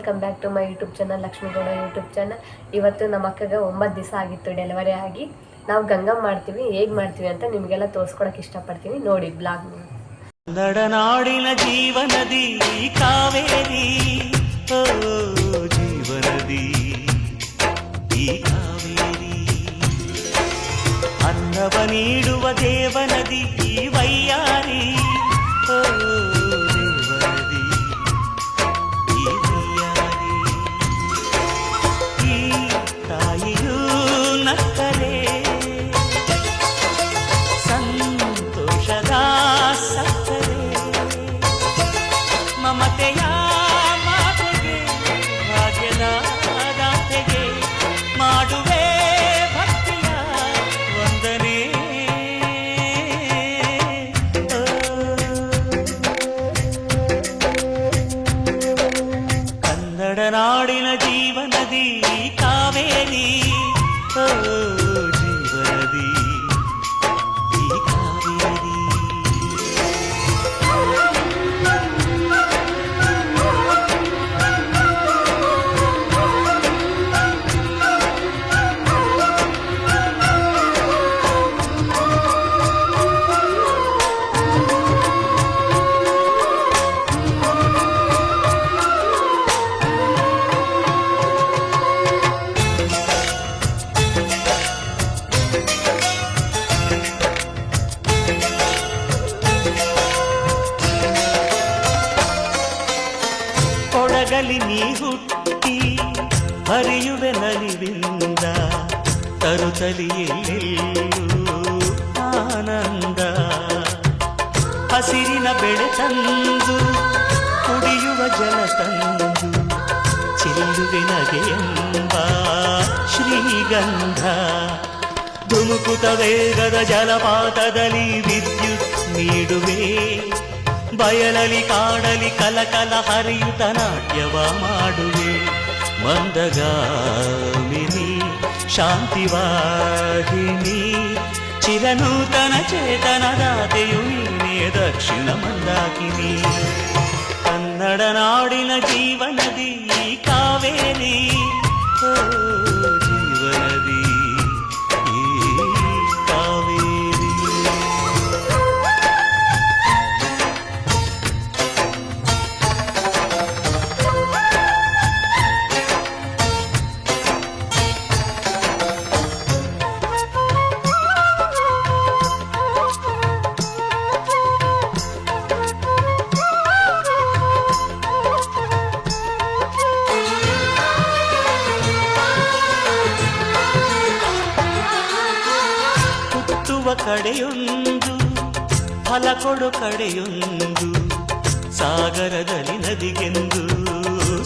Welcome back to my YouTube channel Lakshmi Gowda YouTube channel. ಇವತ್ತು ನಮ್ಮ ಅಕ್ಕಗೆ 9 ದಿವಸ ಆಗಿತ್ತು ಡೆಲಿವರಿ ಆಗಿ. ನಾವು ಗಂಗಮ್ಮ ಮಾಡ್ತೀವಿ, ಹೇಗೆ ಮಾಡ್ತೀವಿ ಅಂತ ನಿಮಗೆಲ್ಲ ತೋರಿಸ್ಕೊಡಕ್ಕೆ ಇಷ್ಟಪಡ್ತೀನಿ. ನೋಡಿ ಬ್ಲಾಗ್. ಕನ್ನಡ ನಾಡಿನ ಜೀವನದಿ ಕಾವೇರಿ, ಓ ಜೀವನದಿ ಈ ಕಾವೇರಿ, ಅನ್ನವ ನೀಡುವ ದೇವನದಿ ಈ ವೈಯಾರಿ, ಓ ದೇವನದಿ ಈ ವೈಯಾರಿ. ಈ ತಾಯಿಯೂ ನಕ್ಕರೆ ಸಂತೋಷದ ಸಕ್ಕರೆ, ಮಮತೆಯ ಮಾತೆಗೆ ಭಾಗ್ಯದ ದಾತೆಗೆ ಮಾಡುವೆ ಭಕ್ತಿಯ ವಂದನೆ. ಕನ್ನಡ ನಾಡಿನ ಜೀವನದಿ ಕಾವೇರಿ, ಓ ಜೀವನದಿ ಈ ಕಾವೇರಿ. ಕೊಡಗಲಿ ನೀ ಹುಟ್ಟಿ ಹರಿಯುವೆ ನಲಿವಿಂದ, ತರುತ್ತಲಿಯೆಲ್ಲೆಲ್ಲೂ ಆನಂದ. ಹಸಿರಿನ ಬೆಳೆ ತಂದು ಕುಡಿಯುವ ಜಲ ತಂದು ಚೆಲ್ಲುವೆ ನಗೆಯೆಂಬ ಶ್ರೀಗಂಧ. ಧುಮುಕುತ ವೇಗದ ಜಲಪಾತದಲ್ಲಿ ವಿದ್ಯುತ್ ನೀಡುವೆ, ಬಯಲಲಿ ಕಾಡಲಿ ಕಲಕಲ ಹರಿಯುತ ನಾಟ್ಯವ ಮಾಡುವೆ. ಮಂದಗಾಮಿನಿ ಶಾಂತಿವಾಹಿನಿ, ಚಿರನೂತನ ಚೇತನದಾತೆಯು ನೀನೇ ದಕ್ಷಿಣ ಮಂದಾಕಿನಿ. ಕನ್ನಡ ನಾಡಿನ ಜೀವನದಿ ಕಾವೇರಿ, ಓ ಜೀವನದಿ ಈ ಕಾವೇರಿ. ಕಡೆಯೊಂದು ಫಲ ಕೊಡು ಕಡೆಯೊಂದು, ಸಾಗರದಲ್ಲಿ ನದಿಗೆಂದು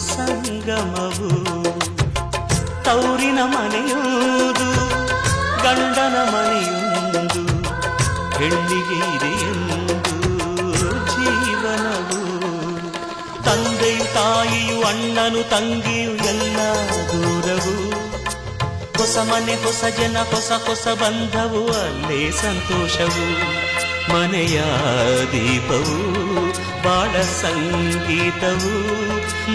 ಸಂಗಮವು. ತೌರಿನ ಮನೆಯೊಂದು ಗಂಡನ ಮನೆಯೊಂದು, ಹೆಣ್ಣಿಗೆ ಇದೆಯೆಂದು ಜೀವನವು. ತಂದೆಯು ತಾಯಿಯು ಅಣ್ಣನು ತಂಗಿಯು ಎಲ್ಲ ದೂರವು. ಹೊಸ ಮನೆ ಹೊಸ ಜನ ಹೊಸ ಹೊಸ ಬಂಧವು, ಅಲ್ಲೇ ಸಂತೋಷವು. ಮನೆಯ ದೀಪವು ಬಾಳ ಸಂಗೀತವು,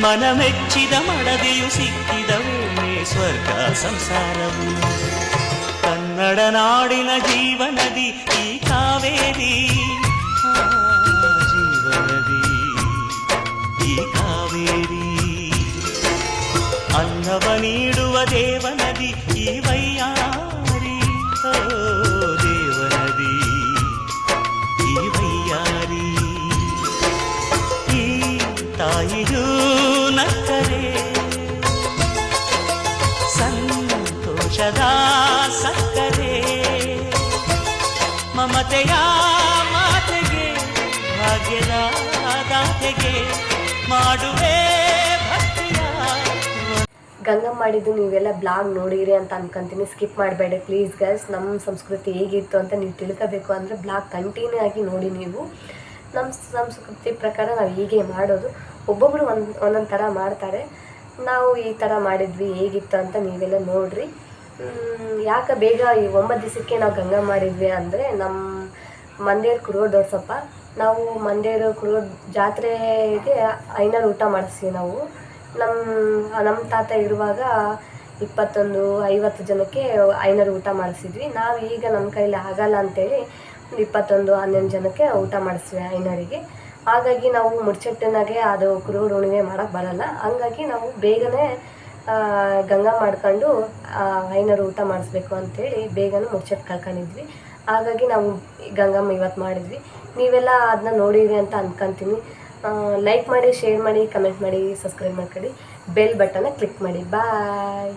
ಮನ ಮೆಚ್ಚಿದ ಮಡದಿಯು ಸಿಕ್ಕಿದವೇ ಸ್ವರ್ಗ ಸಂಸಾರವು. ಕನ್ನಡ ನಾಡಿನ ಜೀವನದಿ ಈ ಕಾವೇರಿ, ಜೀವನದಿ ಈ ಕಾವೇರಿ. ಅನ್ನವ ನೀಡುವ ದೇವನದಿ ಈ ವೈಯಾರಿ, ಓ ದೇವನದಿ ಈ ವೈಯಾರಿ. ಈ ತಾಯಿಯೂ ನಕ್ಕರೆ ಸಂತೋಷದ ಸಕ್ಕರೆ, ಮಮತೆಯ ಮಾತೆಗೆ ಭಾಗ್ಯದ ದಾತೆಗೆ ಮಾಡುವೆ ಭಕ್ತಿಯ. ಗಂಗಮ್ಮ ಮಾಡಿದ್ದು ನೀವೆಲ್ಲ ಬ್ಲಾಗ್ ನೋಡಿರಿ ಅಂತ ಅನ್ಕೊಂತೀನಿ. ಸ್ಕಿಪ್ ಮಾಡಬೇಡಿ ಪ್ಲೀಸ್ ಗೈಸ್. ನಮ್ಮ ಸಂಸ್ಕೃತಿ ಹೇಗಿತ್ತು ಅಂತ ನೀವು ತಿಳ್ಕೋಬೇಕು ಅಂದರೆ ಬ್ಲಾಗ್ ಕಂಟಿನ್ಯೂ ಆಗಿ ನೋಡಿ. ನೀವು ನಮ್ಮ ಸಂಸ್ಕೃತಿ ಪ್ರಕಾರ ನಾವು ಹೀಗೆ ಮಾಡೋದು. ಒಬ್ಬೊಬ್ಬರು ಒಂದೊಂದು ಥರ ಮಾಡ್ತಾರೆ. ನಾವು ಈ ಥರ ಮಾಡಿದ್ವಿ, ಹೇಗಿತ್ತು ಅಂತ ನೀವೆಲ್ಲ ನೋಡಿರಿ. ಯಾಕೆ ಬೇಗ ಈ 9 ದಿವಸಕ್ಕೆ ನಾವು ಗಂಗಮ್ಮ ಮಾಡಿದ್ವಿ ಅಂದರೆ, ನಮ್ಮ ಮಂಡ್ಯದ ಕುರುಗೋಡು ದೊಡ್ಡಸಪ್ಪ, ನಾವು ಮಂಡ್ಯದ ಕುರುಗೋಡು ಜಾತ್ರೆಗೆ ಐನರ್ ಊಟ ಮಾಡಿಸ್ತೀವಿ ನಾವು. ನಮ್ಮ ತಾತ ಇರುವಾಗ 50 ಜನಕ್ಕೆ ಐನೂರು ಊಟ ಮಾಡಿಸಿದ್ವಿ. ನಾವು ಈಗ ನಮ್ಮ ಕೈಲಿ ಆಗಲ್ಲ ಅಂತೇಳಿ 11-12 ಜನಕ್ಕೆ ಊಟ ಮಾಡಿಸ್ತೀವಿ ಐನೂರಿಗೆ. ಹಾಗಾಗಿ ನಾವು ಮುಡ್ಚಟ್ಟನಾಗೆ ಅದು ಕುರುಡು ಹುಣ್ಣಿಮೆ ಮಾಡೋಕ್ಕೆ ಬರಲ್ಲ. ಹಂಗಾಗಿ ನಾವು ಬೇಗನೆ ಗಂಗ ಮಾಡ್ಕೊಂಡು ಐನೂರು ಊಟ ಮಾಡಿಸ್ಬೇಕು ಅಂಥೇಳಿ ಬೇಗನೆ ಮುಡ್ಚಟ್ಟು ಕಳ್ಕೊಂಡಿದ್ವಿ. ಹಾಗಾಗಿ ನಾವು ಗಂಗಮ್ಮ ಇವತ್ತು ಮಾಡಿದ್ವಿ. ನೀವೆಲ್ಲ ಅದನ್ನ ನೋಡಿರಿ ಅಂತ ಅಂದ್ಕೊತೀನಿ. ಲೈಕ್ ಮಾಡಿ, ಶೇರ್ ಮಾಡಿ, ಕಮೆಂಟ್ ಮಾಡಿ, ಸಬ್ಸ್ಕ್ರೈಬ್ ಮಾಡ್ಕೊಳ್ಳಿ, ಬೆಲ್ ಬಟನ್ನ ಕ್ಲಿಕ್ ಮಾಡಿ. ಬಾಯ್.